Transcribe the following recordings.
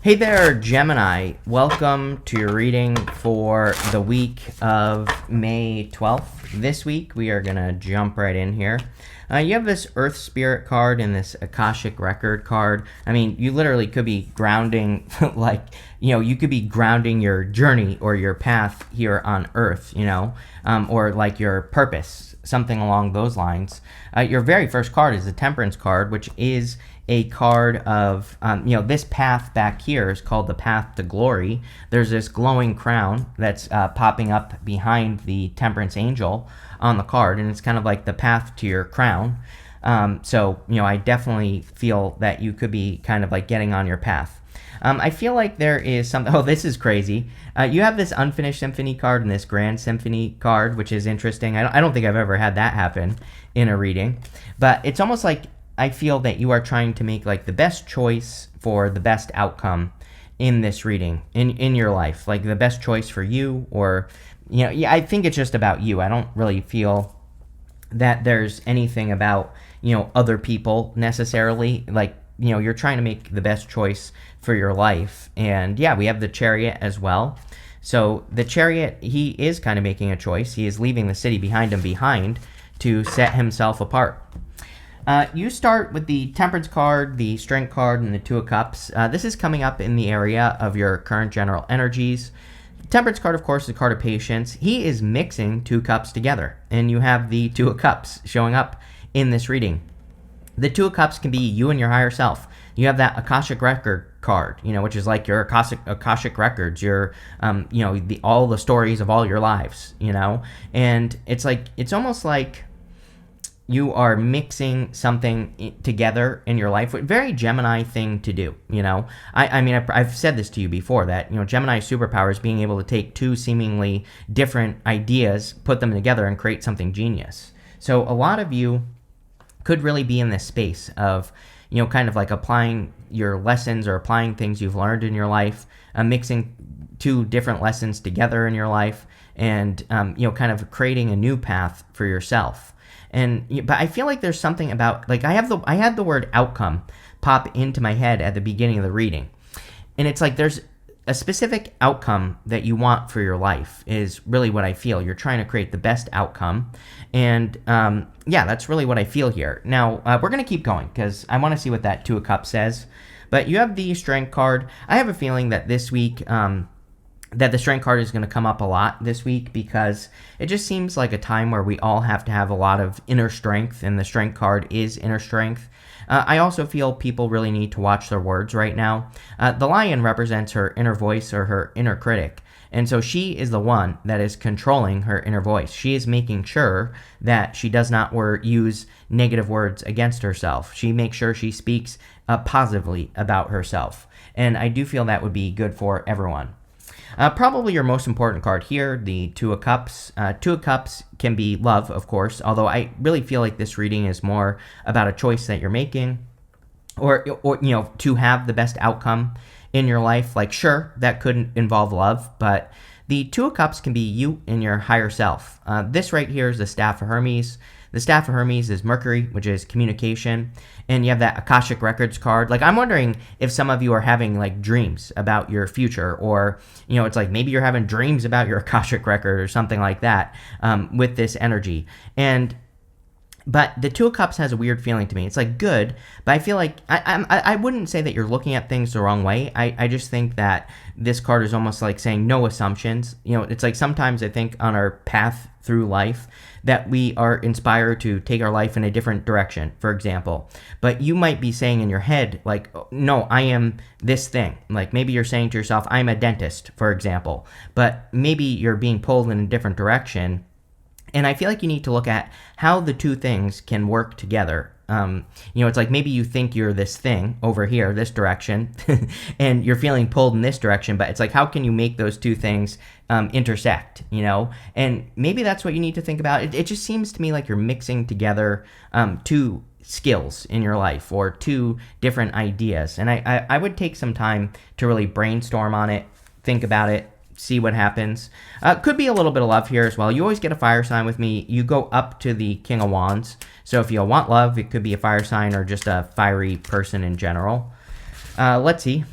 Hey there, Gemini. Welcome to your reading for the week of May 12th. This week, we are going to jump right in here. You have this Earth Spirit card and this Akashic Record card. I mean, you literally could be grounding, you could be grounding your journey or your path here on Earth, or like your purpose, something along those lines. Your very first card is the Temperance card, which is a card of, this path back here is called the Path to Glory. There's this glowing crown that's popping up behind the Temperance Angel on the card, and it's kind of like the path to your crown. I definitely feel that you could be kind of like getting on your path. I feel like there is something. Oh, this is crazy. You have this Unfinished Symphony card and this Grand Symphony card, which is interesting. I don't think I've ever had that happen in a reading, but it's almost like I feel that you are trying to make like the best choice for the best outcome in this reading in your life, like the best choice for you, or I think it's just about you. I don't really feel that there's anything about other people necessarily. Like you're trying to make the best choice for your life. And yeah, we have the Chariot as well. So the Chariot, he is kind of making a choice. He is leaving the city behind him to set himself apart. You start with the Temperance card, the Strength card, and the Two of Cups. This is coming up in the area of your current general energies. Temperance card, of course, is a card of patience. He is mixing two cups together, and you have the Two of Cups showing up in this reading. The Two of Cups can be you and your higher self. You have that Akashic Record card, which is like your Akashic Records, your, all the stories of all your lives, and it's almost like you are mixing something together in your life. Very Gemini thing to do, I've said this to you before, that, Gemini's superpower is being able to take two seemingly different ideas, put them together, and create something genius. So a lot of you could really be in this space of, kind of like applying your lessons or applying things you've learned in your life, mixing two different lessons together in your life, and, kind of creating a new path for yourself. But I feel like there's something about, like, I had the word outcome pop into my head at the beginning of the reading. And it's like there's a specific outcome that you want for your life is really what I feel. You're trying to create the best outcome. And that's really what I feel here. Now, we're going to keep going because I want to see what that Two of Cups says. But you have the Strength card. I have a feeling that this week, that the Strength card is going to come up a lot this week, because it just seems like a time where we all have to have a lot of inner strength, and the Strength card is inner strength. I also feel people really need to watch their words right now. The Lion represents her inner voice, or her inner critic, and so she is the one that is controlling her inner voice. She is making sure that she does not use negative words against herself. She makes sure she speaks positively about herself, and I do feel that would be good for everyone. Probably your most important card here, the Two of Cups. Two of Cups can be love, of course, although I really feel like this reading is more about a choice that you're making, or to have the best outcome in your life. Like, sure, that could involve love, but the Two of Cups can be you and your higher self. This right here is the Staff of Hermes. The Staff of Hermes is Mercury, which is communication, and you have that Akashic Records card. Like, I'm wondering if some of you are having, like, dreams about your future, or, it's like maybe you're having dreams about your Akashic Record or something like that with this energy. But the Two of Cups has a weird feeling to me. It's like good, but I feel like I wouldn't say that you're looking at things the wrong way. I just think that this card is almost like saying no assumptions. It's like sometimes I think on our path through life that we are inspired to take our life in a different direction, for example. But you might be saying in your head, like, no, I am this thing. Like, maybe you're saying to yourself, I'm a dentist, for example. But maybe you're being pulled in a different direction. And I feel like you need to look at how the two things can work together. It's like maybe you think you're this thing over here, this direction, and you're feeling pulled in this direction, but it's like, how can you make those two things intersect, And maybe that's what you need to think about. It just seems to me like you're mixing together two skills in your life, or two different ideas. And I would take some time to really brainstorm on it, think about it, see what happens. Could be a little bit of love here as well. You always get a fire sign with me. You go up to the King of Wands. So if you want love, it could be a fire sign or just a fiery person in general. Let's see.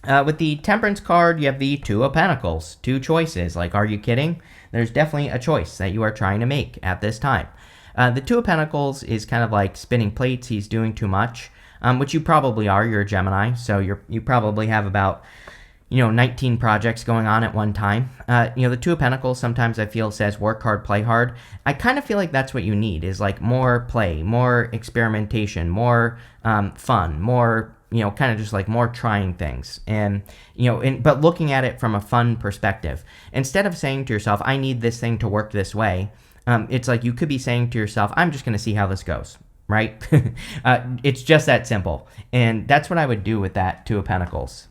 With the Temperance card, you have the Two of Pentacles. Two choices. Like, are you kidding? There's definitely a choice that you are trying to make at this time. The Two of Pentacles is kind of like spinning plates. He's doing too much, which you probably are. You're a Gemini, so you probably have about 19 projects going on at one time. The Two of Pentacles sometimes I feel says work hard, play hard. I kind of feel like that's what you need is like more play, more experimentation, more fun, more kind of just like more trying things. And, but looking at it from a fun perspective. Instead of saying to yourself, I need this thing to work this way, it's like you could be saying to yourself, I'm just going to see how this goes, right? It's just that simple. And that's what I would do with that Two of Pentacles.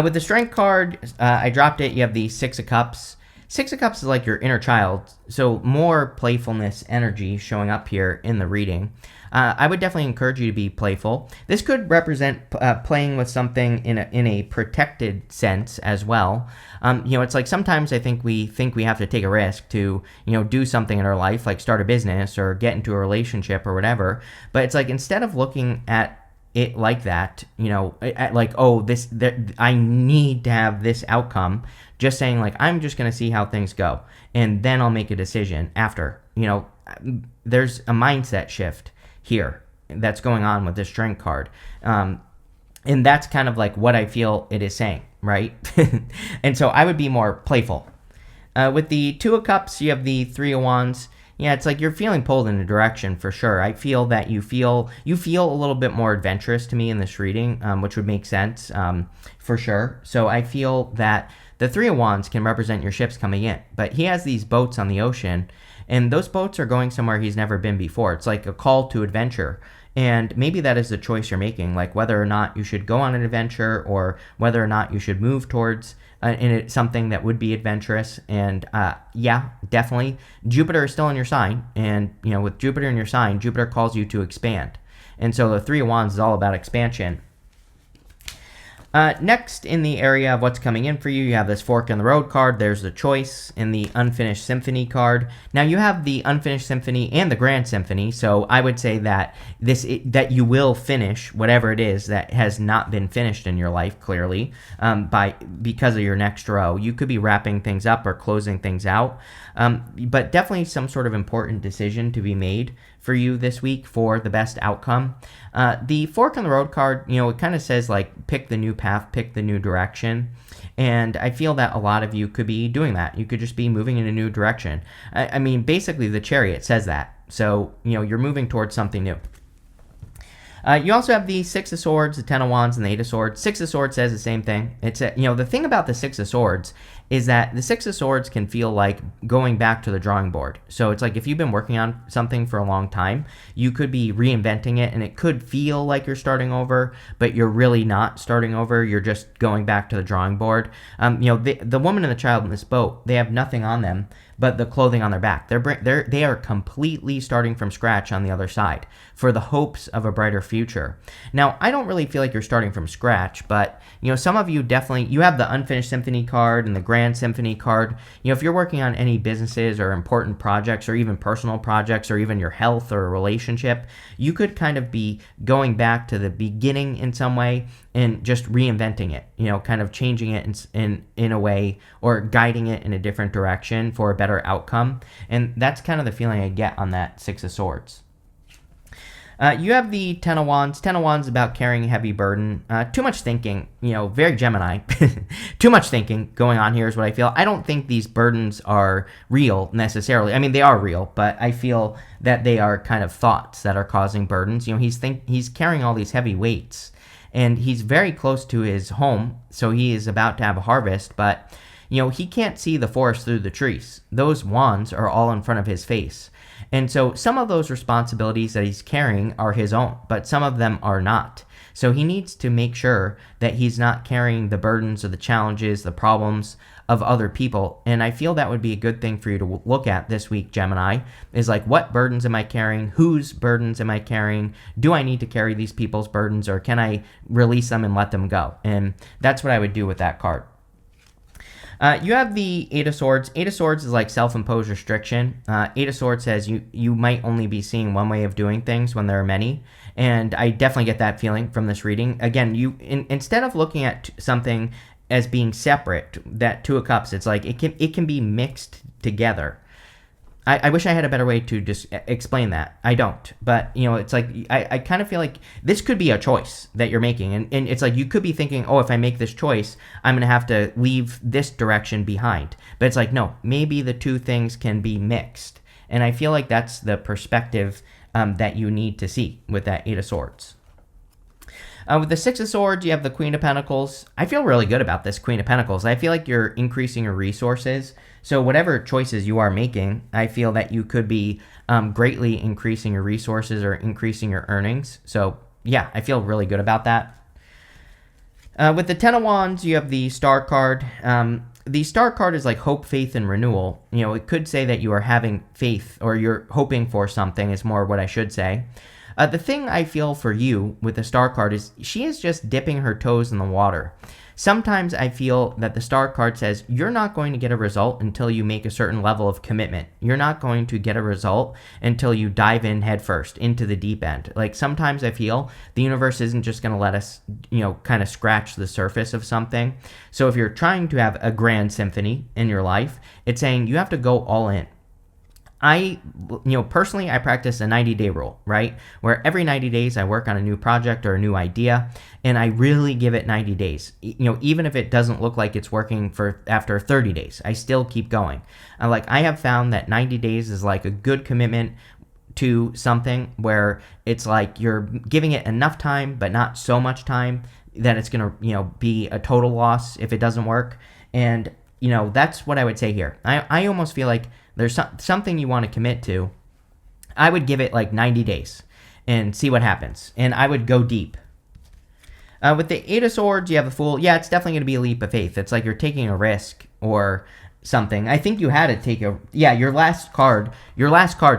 With the Strength card, I dropped it. You have the Six of Cups. Six of Cups is like your inner child, so more playfulness energy showing up here in the reading. I would definitely encourage you to be playful. This could represent playing with something in a protected sense as well. It's like sometimes I think we have to take a risk to do something in our life, like start a business or get into a relationship or whatever. But it's like instead of looking at it like that, like, I need to have this outcome, just saying like, I'm just going to see how things go and then I'll make a decision after. There's a mindset shift here that's going on with this Strength card. And that's kind of like what I feel it is saying, right? And so I would be more playful. With the Two of Cups, you have the Three of Wands. Yeah, it's like you're feeling pulled in a direction for sure. I feel that you feel a little bit more adventurous to me in this reading, which would make sense for sure. So I feel that the Three of Wands can represent your ships coming in, but he has these boats on the ocean, and those boats are going somewhere he's never been before. It's like a call to adventure. And maybe that is the choice you're making, like whether or not you should go on an adventure or whether or not you should move towards something that would be adventurous. And yeah, definitely. Jupiter is still in your sign. And, with Jupiter in your sign, Jupiter calls you to expand. And so the Three of Wands is all about expansion. Next, in the area of what's coming in for you, you have this Fork in the Road card. There's the Choice in the Unfinished Symphony card. Now, you have the Unfinished Symphony and the Grand Symphony, so I would say that that you will finish whatever it is that has not been finished in your life, clearly, because of your next row. You could be wrapping things up or closing things out, but definitely some sort of important decision to be made for you this week for the best outcome. The Fork in the Road card, it kind of says like pick the new path, pick the new direction. And I feel that a lot of you could be doing that. You could just be moving in a new direction. I mean, basically the Chariot says that. So, you're moving towards something new. You also have the Six of Swords, the Ten of Wands, and the Eight of Swords. Six of Swords says the same thing. It's the thing about the Six of Swords is that the Six of Swords can feel like going back to the drawing board. So it's like if you've been working on something for a long time, you could be reinventing it, and it could feel like you're starting over, but you're really not starting over. You're just going back to the drawing board. The woman and the child in this boat, they have nothing on them but the clothing on their back. They are completely starting from scratch on the other side for the hopes of a brighter future. Now, I don't really feel like you're starting from scratch, but some of you definitely, you have the Unfinished Symphony card and the Grand Symphony card. If you're working on any businesses or important projects or even personal projects or even your health or a relationship, you could kind of be going back to the beginning in some way and just reinventing it, kind of changing it in a way or guiding it in a different direction for a better outcome. And that's kind of the feeling I get on that Six of Swords. You have the Ten of Wands. Ten of Wands is about carrying a heavy burden. Too much thinking, very Gemini. Too much thinking going on here is what I feel. I don't think these burdens are real necessarily. I mean, they are real, but I feel that they are kind of thoughts that are causing burdens. He's carrying all these heavy weights, and he's very close to his home, so he is about to have a harvest, but he can't see the forest through the trees. Those wands are all in front of his face. And so some of those responsibilities that he's carrying are his own, but some of them are not. So he needs to make sure that he's not carrying the burdens or the challenges, the problems of other people. And I feel that would be a good thing for you to look at this week, Gemini, is like, what burdens am I carrying? Whose burdens am I carrying? Do I need to carry these people's burdens, or can I release them and let them go? And that's what I would do with that card. You have the Eight of Swords. Eight of Swords is like self-imposed restriction. Eight of Swords says you might only be seeing one way of doing things when there are many, and I definitely get that feeling from this reading. Again, instead of looking at something as being separate, that Two of Cups, it's like it can be mixed together. I wish I had a better way to just explain that. I don't. But, it's like I kind of feel like this could be a choice that you're making. And it's like you could be thinking, oh, if I make this choice, I'm going to have to leave this direction behind. But it's like, no, maybe the two things can be mixed. And I feel like that's the perspective that you need to see with that Eight of Swords. With the Six of Swords, you have the Queen of Pentacles. I feel really good about this Queen of Pentacles. I feel like you're increasing your resources. So whatever choices you are making, I feel that you could be greatly increasing your resources or increasing your earnings. So yeah, I feel really good about that. With the Ten of Wands, you have the Star card. The Star card is like hope, faith, and renewal. It could say that you are having faith or you're hoping for something is more what I should say. The thing I feel for you with the Star card is she is just dipping her toes in the water. Sometimes I feel that the Star card says you're not going to get a result until you make a certain level of commitment. You're not going to get a result until you dive in headfirst into the deep end. Like sometimes I feel the universe isn't just going to let us, kind of scratch the surface of something. So if you're trying to have a grand symphony in your life, it's saying you have to go all in. Personally, I practice a 90-day rule, right? Where every 90 days I work on a new project or a new idea, and I really give it 90 days. Even if it doesn't look like it's working after 30 days, I still keep going. I have found that 90 days is like a good commitment to something where it's like you're giving it enough time, but not so much time that it's going to, be a total loss if it doesn't work. And, that's what I would say here. I almost feel like there's something you want to commit to. I would give it like 90 days and see what happens. And I would go deep. With the Eight of Swords, you have the Fool. Yeah, it's definitely going to be a leap of faith. It's like you're taking a risk or something. I think you had to take your last card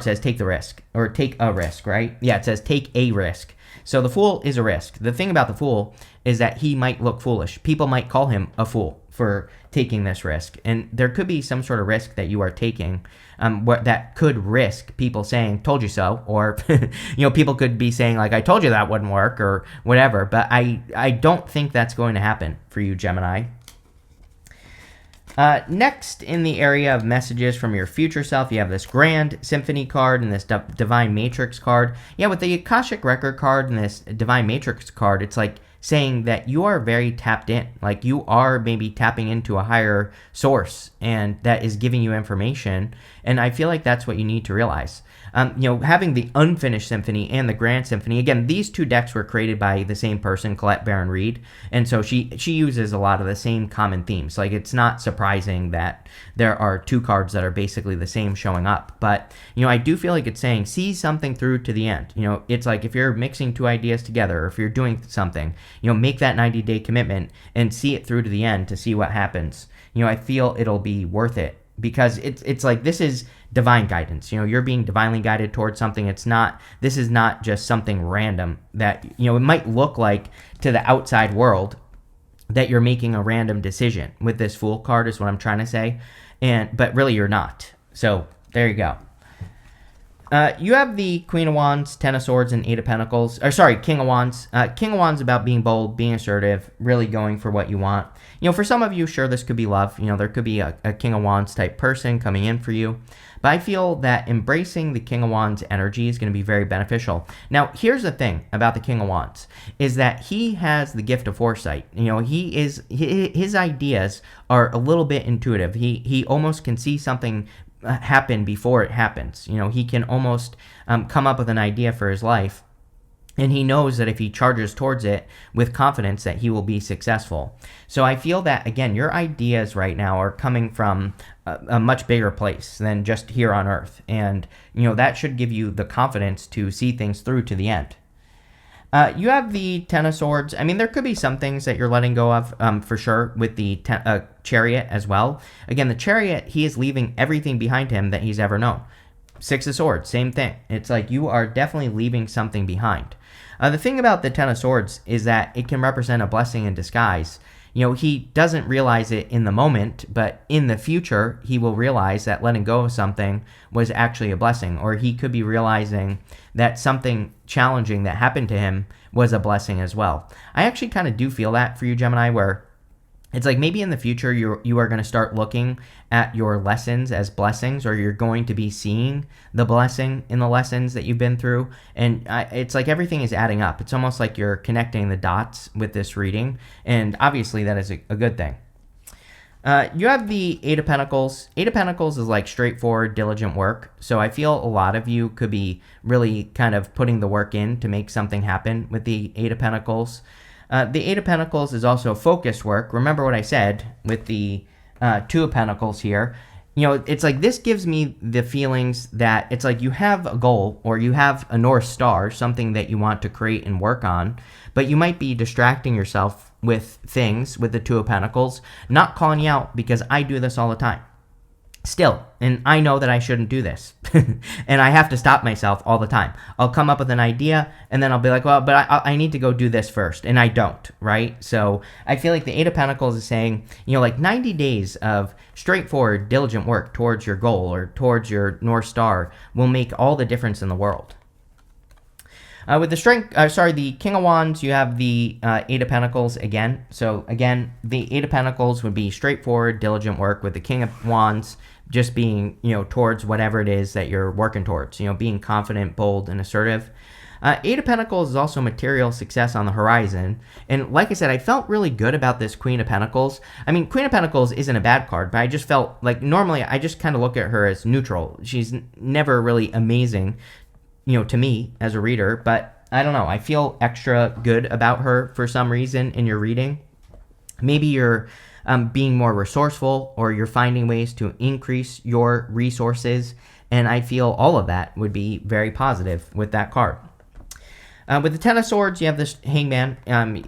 says take the risk or take a risk, right? Yeah, it says take a risk. So the Fool is a risk. The thing about the Fool is that he might look foolish. People might call him a fool for taking this risk. And there could be some sort of risk that you are taking that could risk people saying, told you so. Or, people could be saying, like, I told you that wouldn't work or whatever. But I don't think that's going to happen for you, Gemini. Next, in the area of messages from your future self, you have this Grand Symphony card and this Divine Matrix card. Yeah, with the Akashic Record card and this Divine Matrix card, it's like saying that you are very tapped in. Like you are maybe tapping into a higher source and that is giving you information. And I feel like that's what you need to realize. Having the Unfinished Symphony and the Grand Symphony, again, these two decks were created by the same person, Colette Baron Reed, and so she uses a lot of the same common themes. Like, it's not surprising that there are two cards that are basically the same showing up, but, I do feel like it's saying, see something through to the end. It's like if you're mixing two ideas together, or if you're doing something, make that 90-day commitment and see it through to the end to see what happens. I feel it'll be worth it. Because it's like this is divine guidance. You're being divinely guided towards something. This is not just something random that, it might look like to the outside world that you're making a random decision with this Fool card is what I'm trying to say. But really you're not. So there you go. You have the Queen of Wands, Ten of Swords, and Eight of Pentacles. King of Wands. King of Wands about being bold, being assertive, really going for what you want. For some of you, sure, this could be love. There could be a King of Wands type person coming in for you. But I feel that embracing the King of Wands energy is going to be very beneficial. Now, here's the thing about the King of Wands, is that he has the gift of foresight. His ideas are a little bit intuitive. He almost can see something happen before it happens. He can almost come up with an idea for his life, and he knows that if he charges towards it with confidence that he will be successful. So I feel that, again, your ideas right now are coming from a much bigger place than just here on Earth, and that should give you the confidence to see things through to the end. You have the Ten of Swords. I mean, there could be some things that you're letting go of, for sure, with the Chariot as well. Again, the Chariot, he is leaving everything behind him that he's ever known. Six of Swords, same thing. It's like you are definitely leaving something behind. The thing about the Ten of Swords is that it can represent a blessing in disguise. He doesn't realize it in the moment, but in the future, he will realize that letting go of something was actually a blessing, or he could be realizing that something challenging that happened to him was a blessing as well. I actually kind of do feel that for you, Gemini, where it's like maybe in the future you are going to start looking at your lessons as blessings, or you're going to be seeing the blessing in the lessons that you've been through. And it's like everything is adding up. It's almost like you're connecting the dots with this reading. And obviously that is a good thing. You have the Eight of Pentacles. Eight of Pentacles is like straightforward, diligent work. So I feel a lot of you could be really kind of putting the work in to make something happen with the Eight of Pentacles. The Eight of Pentacles is also focused work. Remember what I said with the Two of Pentacles here. It's like this gives me the feelings that it's like you have a goal, or you have a North Star, something that you want to create and work on, but you might be distracting yourself with things with the Two of Pentacles. Not calling you out, because I do this all the time. Still, and I know that I shouldn't do this, and I have to stop myself all the time. I'll come up with an idea, and then I'll be like, well, but I need to go do this first, and I don't, right? So I feel like the Eight of Pentacles is saying, like 90 days of straightforward, diligent work towards your goal or towards your North Star will make all the difference in the world. With the King of Wands, you have the Eight of Pentacles again. So again, the Eight of Pentacles would be straightforward, diligent work, with the King of Wands just being, towards whatever it is that you're working towards, being confident, bold, and assertive. Eight of Pentacles is also material success on the horizon. And like I said, I felt really good about this Queen of Pentacles. I mean, Queen of Pentacles isn't a bad card, but I just felt like normally I just kind of look at her as neutral. She's never really amazing, to me as a reader, but I don't know. I feel extra good about her for some reason in your reading. Maybe you're being more resourceful, or you're finding ways to increase your resources, and I feel all of that would be very positive with that card. With the Ten of Swords, you have this Hangman.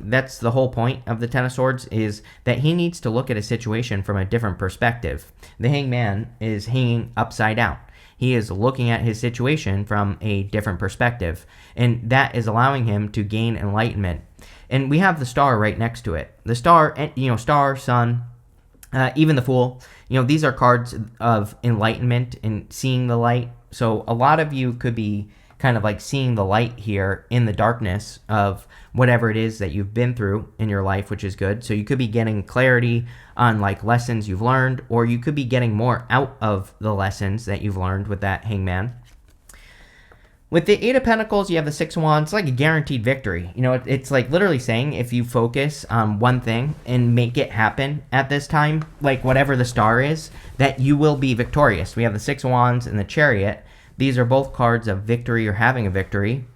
That's the whole point of the Ten of Swords, is that he needs to look at a situation from a different perspective. The Hangman is hanging upside down. He is looking at his situation from a different perspective, and that is allowing him to gain enlightenment. And we have the Star right next to it. The Star, Star, Sun, even the Fool, these are cards of enlightenment and seeing the light. So a lot of you could be kind of like seeing the light here in the darkness of whatever it is that you've been through in your life, which is good. So you could be getting clarity on like lessons you've learned, or you could be getting more out of the lessons that you've learned with that Hangman. With the Eight of Pentacles, you have the Six of Wands. It's like a guaranteed victory. It's like literally saying if you focus on one thing and make it happen at this time, like whatever the star is, that you will be victorious. We have the Six of Wands and the Chariot. These are both cards of victory or having a victory.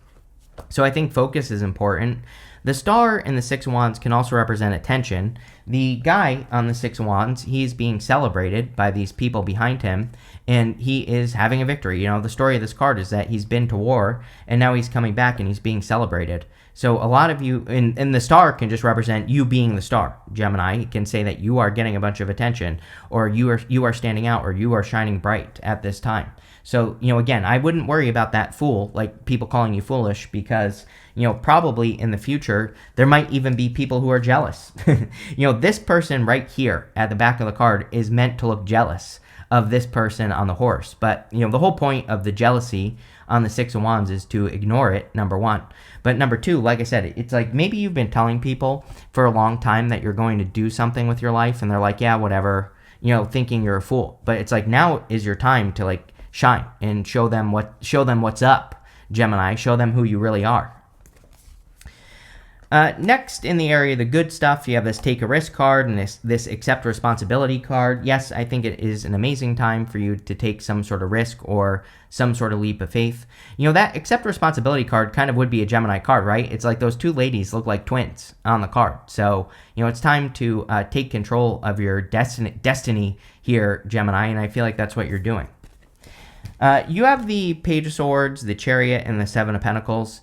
So I think focus is important. The Star and the Six of Wands can also represent attention. The guy on the Six of Wands, he's being celebrated by these people behind him, and he is having a victory. The story of this card is that he's been to war, and now he's coming back, and he's being celebrated. So a lot of you, and the Star can just represent you being the star. Gemini, it can say that you are getting a bunch of attention, or you are standing out, or you are shining bright at this time. So, again, I wouldn't worry about that fool, like people calling you foolish, because, probably in the future, there might even be people who are jealous. This person right here at the back of the card is meant to look jealous of this person on the horse. But, the whole point of the jealousy on the Six of Wands is to ignore it, number one. But number two, like I said, it's like maybe you've been telling people for a long time that you're going to do something with your life, and they're like, yeah, whatever, thinking you're a fool. But it's like now is your time to like shine and show them what's up, Gemini. Show them who you really are. Next, in the area of the good stuff, you have this Take a Risk card and this Accept Responsibility card. Yes, I think it is an amazing time for you to take some sort of risk or some sort of leap of faith. That Accept Responsibility card kind of would be a Gemini card, right? It's like those two ladies look like twins on the card. So, it's time to take control of your destiny here, Gemini, and I feel like that's what you're doing. You have the Page of Swords, the Chariot, and the Seven of Pentacles.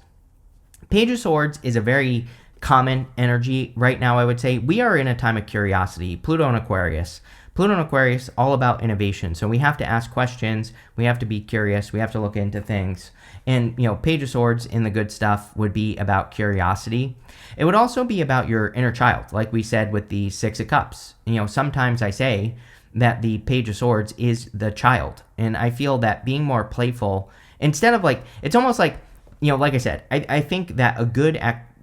Page of Swords is a very common energy right now, I would say. We are in a time of curiosity. Pluto and Aquarius. Pluto and Aquarius, all about innovation. So we have to ask questions. We have to be curious. We have to look into things. And, Page of Swords in the good stuff would be about curiosity. It would also be about your inner child, like we said with the Six of Cups. Sometimes I say that the Page of Swords is the child. And I feel that being more playful, instead of it's almost like, like I said, I think that a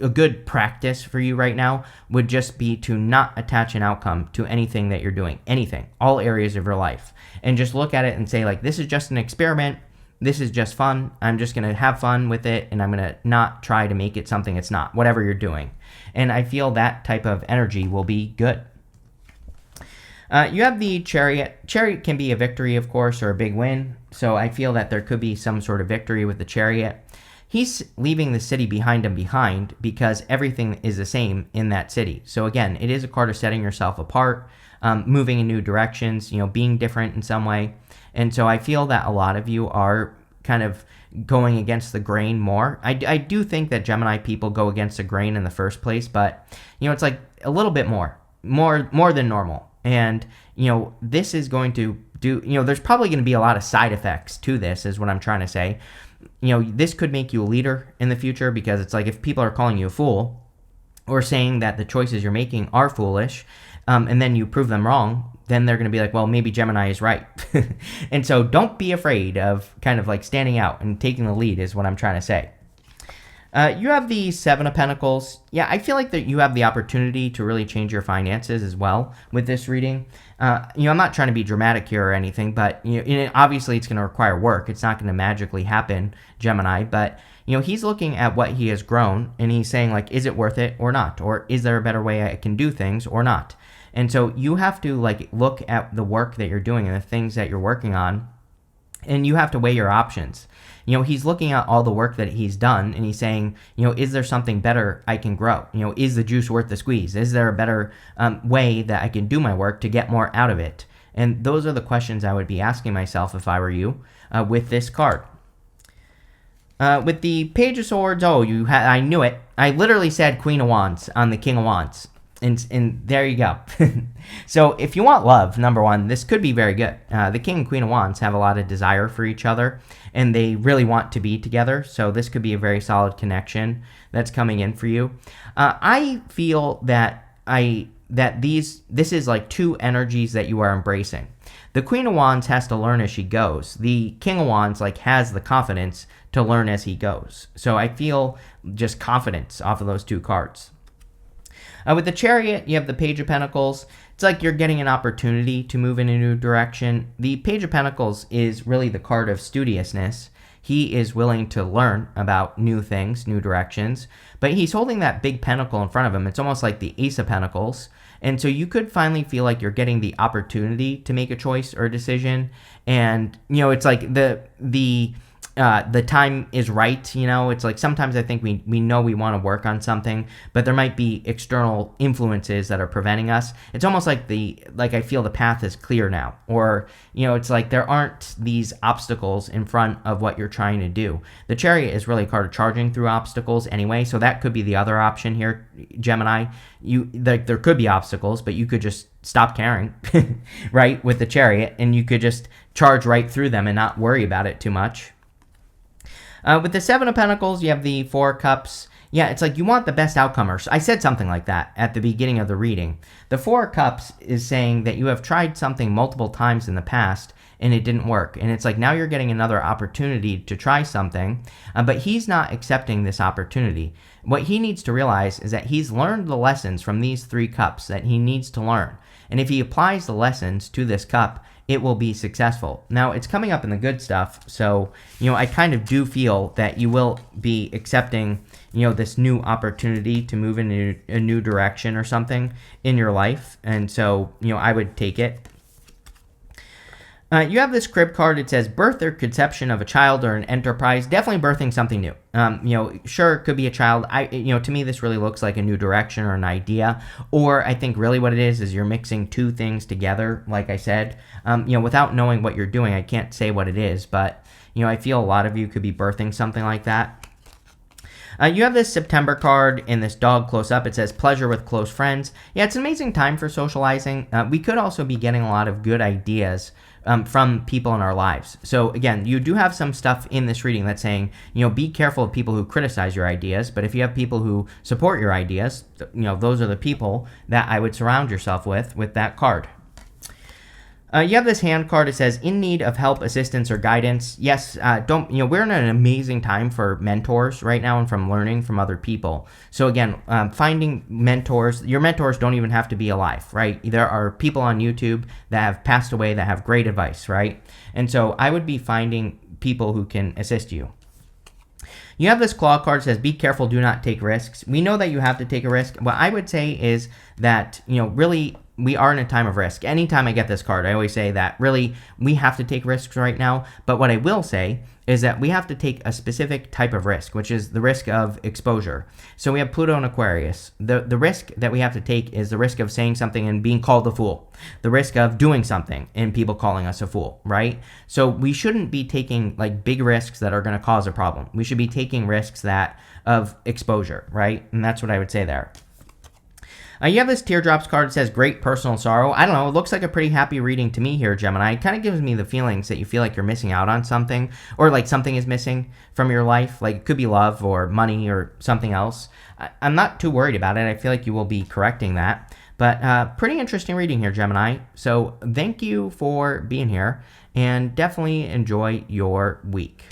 good practice for you right now would just be to not attach an outcome to anything that you're doing, anything, all areas of your life, and just look at it and say, this is just an experiment. This is just fun. I'm just going to have fun with it, and I'm going to not try to make it something it's not, whatever you're doing. And I feel that type of energy will be good. You have the Chariot. Chariot can be a victory, of course, or a big win. So I feel that there could be some sort of victory with the Chariot. He's leaving the city behind him because everything is the same in that city. So again, it is a card of setting yourself apart, moving in new directions, being different in some way. And so I feel that a lot of you are kind of going against the grain more. I do think that Gemini people go against the grain in the first place, but it's like a little bit more than normal. And this is going to do, there's probably going to be a lot of side effects to this, is what I'm trying to say. This could make you a leader in the future, because it's like if people are calling you a fool or saying that the choices you're making are foolish, and then you prove them wrong, then they're going to be like, well, maybe Gemini is right. And so don't be afraid of kind of standing out and taking the lead, is what I'm trying to say. You have the Seven of Pentacles. Yeah, I feel like that you have the opportunity to really change your finances as well with this reading. I'm not trying to be dramatic here or anything, but obviously it's going to require work. It's not going to magically happen, Gemini. But he's looking at what he has grown, and he's saying is it worth it or not, or is there a better way I can do things or not? And so you have to look at the work that you're doing and the things that you're working on, and you have to weigh your options. He's looking at all the work that he's done, and he's saying, is there something better I can grow? Is the juice worth the squeeze? Is there a better way that I can do my work to get more out of it? And those are the questions I would be asking myself if I were you with this card. With the Page of Swords, I knew it. I literally said Queen of Wands on the King of Wands. And there you go. So if you want love, number one, this could be very good. The King and Queen of Wands have a lot of desire for each other, and they really want to be together. So this could be a very solid connection that's coming in for you. I feel that this is two energies that you are embracing. The Queen of Wands has to learn as she goes. The King of Wands has the confidence to learn as he goes. So I feel just confidence off of those two cards. With the Chariot, you have the Page of Pentacles. It's like you're getting an opportunity to move in a new direction. The Page of Pentacles is really the card of studiousness. He is willing to learn about new things, new directions, but he's holding that big pentacle in front of him. It's almost like the Ace of Pentacles. And so you could finally feel like you're getting the opportunity to make a choice or a decision. And, it's like the time is right. It's like sometimes I think we know we want to work on something, but there might be external influences that are preventing us. It's almost like I feel the path is clear now, or it's like there aren't these obstacles in front of what you're trying to do. The Chariot is really a card of charging through obstacles anyway, so that could be the other option here, Gemini. There could be obstacles, but you could just stop caring, right, with the Chariot, and you could just charge right through them and not worry about it too much. With the Seven of Pentacles, you have the Four of Cups. Yeah, it's like you want the best outcome. Or I said something like that at the beginning of the reading. The Four of Cups is saying that you have tried something multiple times in the past and it didn't work. And it's like now you're getting another opportunity to try something, but he's not accepting this opportunity. What he needs to realize is that he's learned the lessons from these three cups that he needs to learn. And if he applies the lessons to this cup, it will be successful. Now, it's coming up in the good stuff, so, I kind of do feel that you will be accepting, this new opportunity to move in a new direction or something in your life, and so, I would take it. You have this crib card. It says birth or conception of a child or an enterprise. Definitely birthing something new. Sure, it could be a child. To me, this really looks like a new direction or an idea. Or I think really what it is you're mixing two things together. Like I said, without knowing what you're doing, I can't say what it is. But, I feel a lot of you could be birthing something like that. You have this September card in this dog close up. It says pleasure with close friends. Yeah, it's an amazing time for socializing. We could also be getting a lot of good ideas from people in our lives. So again, you do have some stuff in this reading that's saying, be careful of people who criticize your ideas. But if you have people who support your ideas, those are the people that I would surround yourself with that card. You have this hand card. It says, in need of help, assistance, or guidance. Yes, we're in an amazing time for mentors right now and from learning from other people. So again, finding mentors. Your mentors don't even have to be alive, right? There are people on YouTube that have passed away that have great advice, right? And so I would be finding people who can assist you. You have this claw card that says, be careful, do not take risks. We know that you have to take a risk. What I would say is that, really, we are in a time of risk. Anytime I get this card, I always say that really we have to take risks right now. But what I will say is that we have to take a specific type of risk, which is the risk of exposure. So we have Pluto and Aquarius. The risk that we have to take is the risk of saying something and being called a fool. The risk of doing something and people calling us a fool, right? So we shouldn't be taking like big risks that are going to cause a problem. We should be taking risks of exposure, right? And that's what I would say there. You have this teardrops card that says great personal sorrow. I don't know. It looks like a pretty happy reading to me here, Gemini. It kind of gives me the feelings that you feel like you're missing out on something, or like something is missing from your life. Like it could be love or money or something else. I'm not too worried about it. I feel like you will be correcting that. But pretty interesting reading here, Gemini. So thank you for being here and definitely enjoy your week.